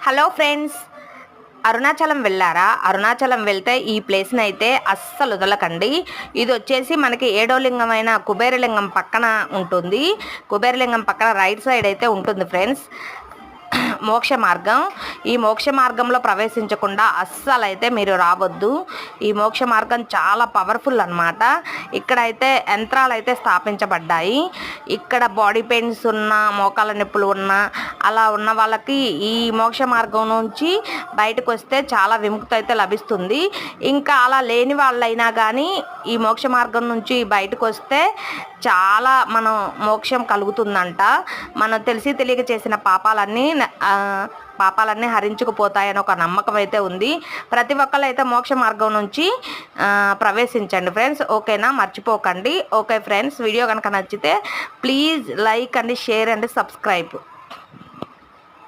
Hello friends, Arunachalam వెళ్ళారా? అరుణాచలం వెళ్తే ఈ ప్లేస్ని అయితే అస్సలు వదలకండి. ఇది వచ్చేసి మనకి ఏడో లింగమైన కుబేరలింగం పక్కన ఉంటుంది. కుబేరలింగం పక్కన రైట్ సైడ్ అయితే ఉంటుంది ఫ్రెండ్స్ మోక్ష మార్గం. ఈ మోక్ష మార్గంలో ప్రవేశించకుండా అస్సలైతే మీరు రావద్దు. ఈ మోక్ష మార్గం చాలా పవర్ఫుల్ అన్నమాట. ఇక్కడైతే యంత్రాలు అయితే స్థాపించబడ్డాయి. ఇక్కడ బాడీ పెయిన్స్ ఉన్న, మోకాల నొప్పులు ఉన్న, అలా ఉన్న వాళ్ళకి ఈ మోక్ష మార్గం నుంచి బయటకు వస్తే చాలా విముక్తి అయితే లభిస్తుంది. ఇంకా అలా లేని వాళ్ళైనా కానీ ఈ మోక్ష మార్గం నుంచి బయటకు వస్తే చాలా మనం మోక్షం కలుగుతుందంట. మనం తెలిసి తెలియక చేసిన పాపాలన్నీ హరించుకుపోతాయని ఒక నమ్మకం అయితే ఉంది. ప్రతి ఒక్కళ్ళు అయితే మోక్ష మార్గం నుంచి ప్రవేశించండి ఫ్రెండ్స్. ఓకేనా? మర్చిపోకండి. ఓకే ఫ్రెండ్స్, వీడియో కనుక నచ్చితే please like and share and subscribe.